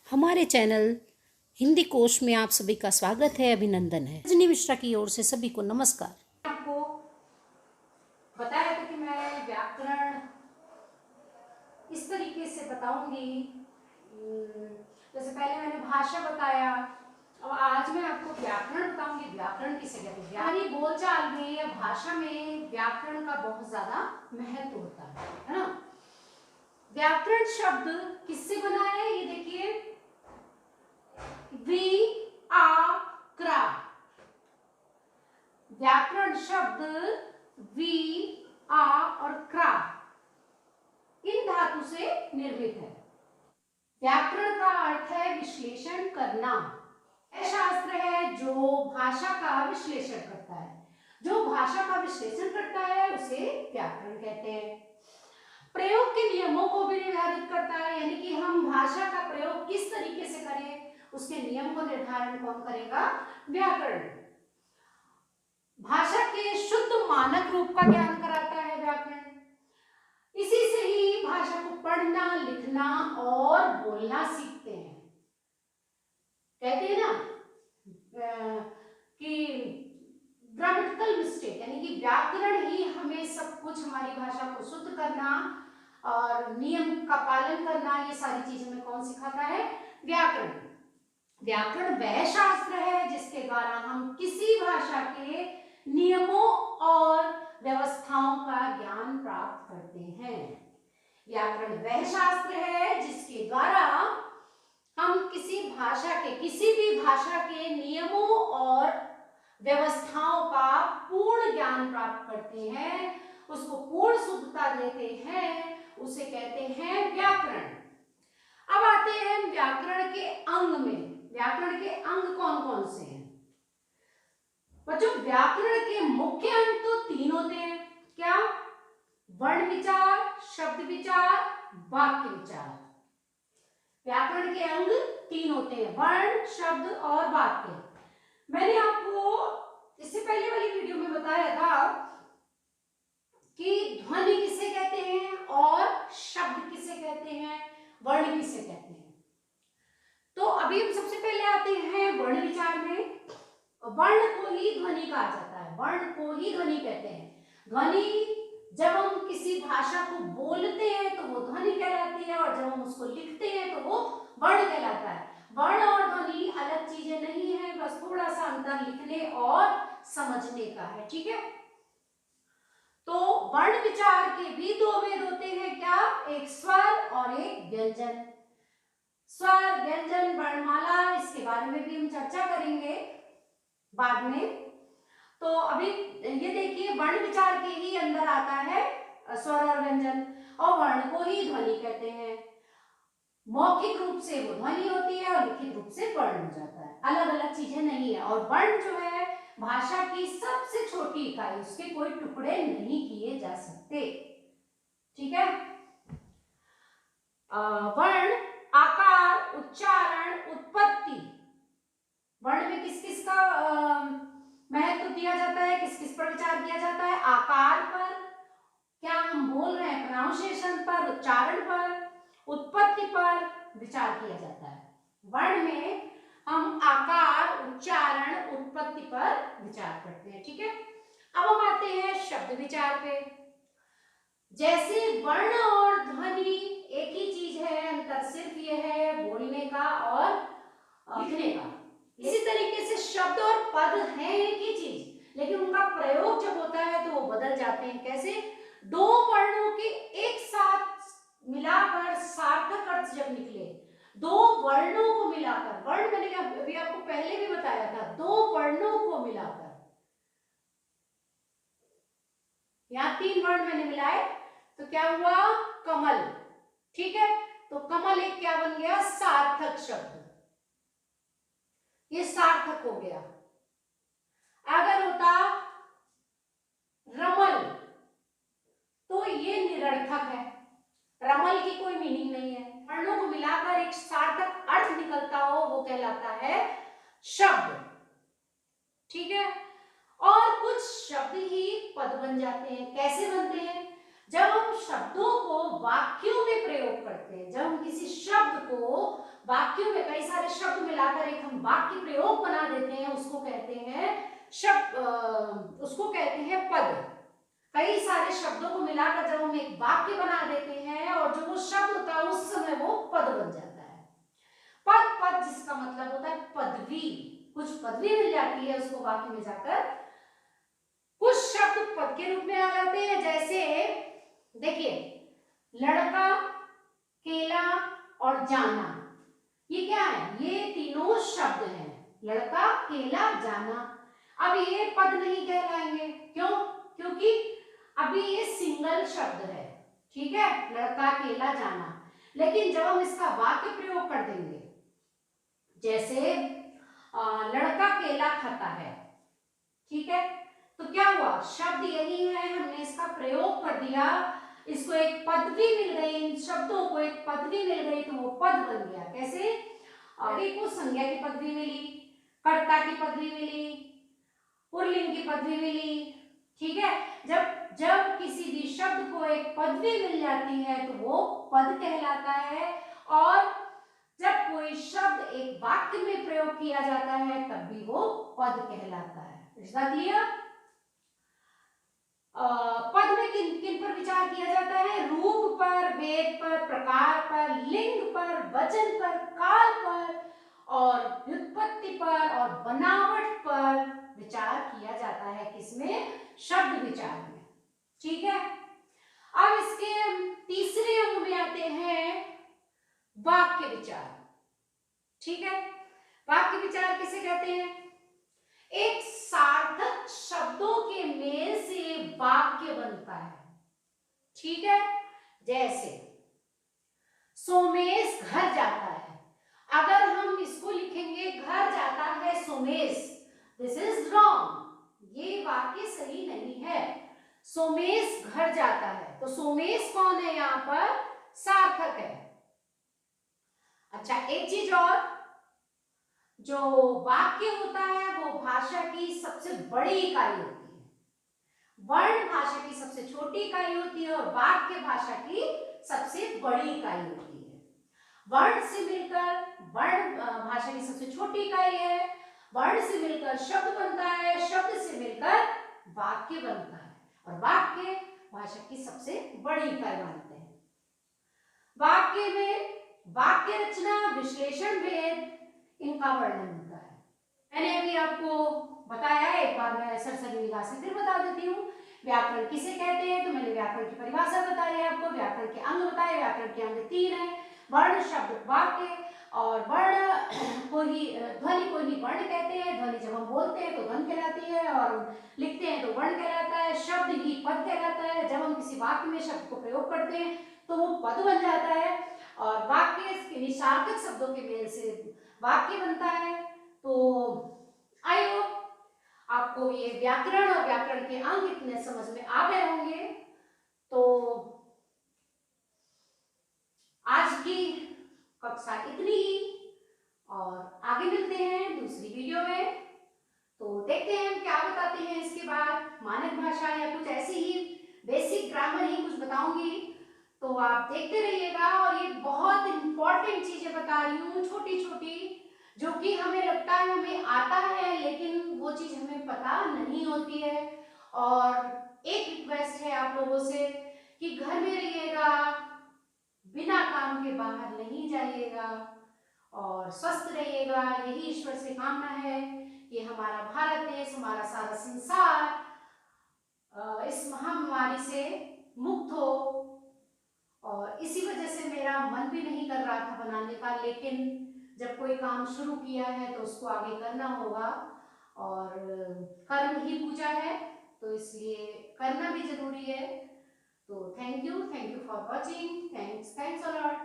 हमारे चैनल हिंदी कोश में आप सभी का स्वागत है, अभिनंदन है। रजनी मिश्रा की ओर से सभी को नमस्कार। आपको बताया था कि मैं व्याकरण इस तरीके से बताऊंगी। जैसे पहले मैंने भाषा बताया, अब आज मैं आपको व्याकरण बताऊंगी। व्याकरण किसे कहते हैं? हमारी बोलचाल में या भाषा में व्याकरण का बहुत ज्यादा महत्व होता है ना। व्याकरण शब्द किससे बना है? ये देखिए, व्याकरण शब्द वी, आ और क्रा इन धातु से निर्मित है। व्याकरण का अर्थ है विश्लेषण करना। यह शास्त्र है जो भाषा का विश्लेषण करता है। जो भाषा का विश्लेषण करता है उसे व्याकरण कहते हैं। प्रयोग के नियमों को भी निर्धारित करता है, यानी कि हम भाषा का प्रयोग किस तरीके से करें उसके नियम को निर्धारण कौन करेगा? व्याकरण। भाषा के शुद्ध मानक रूप का ज्ञान कराता है व्याकरण। इसी से ही भाषा को पढ़ना, लिखना और बोलना सीखते हैं। कहते हैं ना कि ग्रामेटिकल मिस्टेक, यानी कि व्याकरण ही हमें सब कुछ, हमारी भाषा को शुद्ध करना और नियम का पालन करना, ये सारी चीजें हमें कौन सिखाता है? व्याकरण। व्याकरण वह शास्त्र है जिसके द्वारा हम किसी भाषा के नियमों और व्यवस्थाओं का ज्ञान प्राप्त करते हैं। व्याकरण वह शास्त्र है जिसके द्वारा हम किसी भी भाषा के नियमों और व्यवस्थाओं का पूर्ण ज्ञान प्राप्त करते हैं, उसको पूर्ण शुद्धता देते हैं, उसे कहते हैं व्याकरण। अब आते हैं व्याकरण के अंग में। व्याकरण के अंग कौन कौन से हैं? बच्चों, व्याकरण के मुख्य अंग तो 3 होते हैं। क्या? वर्ण विचार, शब्द विचार, वाक्य विचार। व्याकरण के अंग 3 होते हैं, वर्ण, शब्द और वाक्य। मैंने आपको इससे पहले वाली वीडियो में बताया था कि ध्वनि किसे कहते हैं और शब्द किसे कहते हैं, वर्ण किसे कहते हैं। तो अभी हम सबसे पहले आते हैं वर्ण विचार में। वर्ण को ही ध्वनि कहा जाता है, वर्ण को ही ध्वनि कहते हैं। ध्वनि, जब हम किसी भाषा को बोलते हैं तो वो ध्वनि कहलाती है, और जब हम उसको लिखते हैं तो वो वर्ण कहलाता है। वर्ण और ध्वनि अलग चीजें नहीं है, बस थोड़ा सा अंतर लिखने और समझने का है, ठीक है। तो वर्ण विचार के भी 2 भेद होते हैं। क्या? एक स्वर और एक व्यंजन। स्वर, व्यंजन, वर्णमाला, इसके बारे में भी हम चर्चा करेंगे बाद में। तो अभी ये देखिए, वर्ण विचार के ही अंदर आता है स्वर और व्यंजन, और वर्ण को ही ध्वनि कहते हैं। मौखिक रूप से वो ध्वनि होती है और लिखित रूप से वर्ण हो जाता है, अलग अलग चीजें नहीं है। और वर्ण जो है भाषा की सबसे छोटी इकाई, उसके कोई टुकड़े नहीं किए जा सकते, ठीक है। वर्ण आकार, उच्चारण, उत्पत्ति। वर्ण में किस किस का महत्व दिया जाता है, किस किस पर विचार किया जाता है? आकार पर, क्या हम बोल रहे हैं, प्रोनाउंसिएशन पर, उच्चारण पर, उत्पत्ति पर विचार किया जाता है। वर्ण में हम आकार, उच्चारण, उत्पत्ति पर विचार करते हैं, ठीक है। अब हम आते हैं शब्द विचार पे। जैसे वर्ण और ध्वनि एक ही चीज है, अंतर सिर्फ ये है बोलने का और लिखने का। इसी तरीके से शब्द और पद हैं एक ही चीज, लेकिन उनका प्रयोग जब होता है तो वो बदल जाते हैं। कैसे? 2 वर्णों के एक साथ मिलाकर सार्थक अर्थ जब निकले, 2 वर्णों को मिलाकर, वर्ण मैंने अभी आपको पहले भी बताया था, 2 वर्णों को मिलाकर, यहाँ 3 वर्ण मैंने मिलाए तो क्या हुआ? कमल, ठीक है। तो कमल एक क्या बन गया? सार्थक शब्द, ये सार्थक हो गया। अगर होता रमल तो ये निरर्थक है, रमल की कोई मीनिंग नहीं है। वर्णों को मिलाकर एक सार्थक अर्थ निकलता हो वो कहलाता है शब्द, ठीक है। और कुछ शब्द ही पद बन जाते हैं। कैसे बनते हैं? जब हम शब्दों को वाक्यों में प्रयोग करते हैं, जब हम किसी शब्द को वाक्यों में कई सारे शब्द मिलाकर एक हम वाक्य प्रयोग बना देते हैं, उसको कहते हैं उसको कहते हैं पद। कई सारे शब्दों को मिलाकर जब हम एक वाक्य बना देते हैं और जो वो शब्द होता है उस समय वो पद बन जाता है। पद जिसका मतलब होता है पदवी, कुछ पदवी मिल जाती है उसको वाक्य में जाकर। कुछ शब्द पद के रूप में आ जाते हैं, जैसे देखिए लड़का, केला और जाना, ये क्या है? ये तीनों शब्द हैं, लड़का, केला, जाना। अब ये पद नहीं कहलाएंगे, क्यों? क्योंकि अभी ये सिंगल शब्द है, ठीक है, लड़का, केला, जाना। लेकिन जब हम इसका वाक्य प्रयोग कर देंगे, जैसे लड़का केला खाता है, ठीक है, तो क्या हुआ? शब्द यही है, हमने इसका प्रयोग कर दिया, इसको एक पदवी मिल गई, इन शब्दों को एक पदवी मिल गई, तो वो पद बन गया। कैसे? को संज्ञा की पदवी मिली, कर्ता की पदवी मिली, पुल्लिंग की पदवी मिली, ठीक है। जब किसी भी शब्द को एक पदवी मिल जाती है तो वो पद कहलाता है, और जब कोई शब्द एक वाक्य में प्रयोग किया जाता है तब भी वो पद कहलाता है। Is that clear? पद में किन किन पर विचार किया जाता है? रूप पर, वेद पर, प्रकार पर, लिंग पर, वचन पर, काल पर और व्युत्पत्ति पर और बनावट पर विचार किया जाता है। किसमें? शब्द विचार में, ठीक है। अब इसके तीसरे अंग में आते हैं वाक्य विचार, ठीक है। वाक्य विचार किसे कहते हैं? एक सार्थक शब्दों के मेल से वाक्य बनता है, ठीक है। जैसे सोमेश घर जाता है, अगर हम इसको लिखेंगे घर जाता है सोमेश, दिस इज रॉन्ग, ये वाक्य सही नहीं है। सोमेश घर जाता है, तो सोमेश कौन है यहाँ पर? सार्थक है। अच्छा, एक चीज और, जो वाक्य होता है वो भाषा की सबसे बड़ी इकाई होती है, वर्ण भाषा की सबसे छोटी इकाई होती है और वाक्य भाषा की सबसे बड़ी इकाई होती है। वर्ण से मिलकर वर्ण भाषा की सबसे छोटी इकाई है, वर्ण से मिलकर शब्द बनता है, शब्द से मिलकर वाक्य बनता है और वाक्य भाषा की सबसे बड़ी इकाई मानते हैं। वाक्य में वाक्य रचना, विश्लेषण, भेद, इनका वर्णन होता है। मैंने अभी आपको बताया, एक बार मैं सरसरी निगाह से फिर बता देती हूँ। व्याकरण किसे कहते हैं? तो मैंने व्याकरण की परिभाषा बताई आपको, व्याकरण के अंग बताए, व्याकरण के अंग 3 है, वर्ण, शब्द, वाक्य। और वर्ण को ही, ध्वनि को ही वर्ण कहते हैं, ध्वनि जब हम बोलते हैं तो ध्वनि कहलाती है और लिखते हैं तो वर्ण कहलाता है, शब्द ही पद कहलाता है, जब हम किसी वाक्य में शब्द को प्रयोग करते हैं तो वो पद बन जाता है और वाक्य सार्थक शब्दों के मेल से वाक्य बनता है। तो आई होप आपको ये व्याकरण और व्याकरण के अंग इतने समझ में आ गए होंगे। तो आज की कक्षा इतनी ही और आगे मिलते हैं दूसरी वीडियो में। तो देखते हैं क्या बताते हैं इसके बाद, मानक भाषा या कुछ ऐसी ही बेसिक ग्रामर ही कुछ बताऊंगी, तो आप देखते रहिएगा। और ये बहुत इंपॉर्टेंट चीजें बता रही हूँ, छोटी छोटी, जो कि हमें लगता है हमें आता है लेकिन वो चीज हमें पता नहीं होती है। और एक रिक्वेस्ट है आप लोगों से कि घर में रहिएगा, बिना काम के बाहर नहीं जाइएगा और स्वस्थ रहिएगा, यही ईश्वर से कामना है कि हमारा भारत देश, हमारा सारा संसार इस महामारी से मुक्त हो। और इसी वजह से मेरा मन भी नहीं कर रहा था बनाने का, लेकिन जब कोई काम शुरू किया है तो उसको आगे करना होगा और कर्म ही पूजा है, तो इसलिए करना भी जरूरी है। तो thank you for watching, thanks a lot.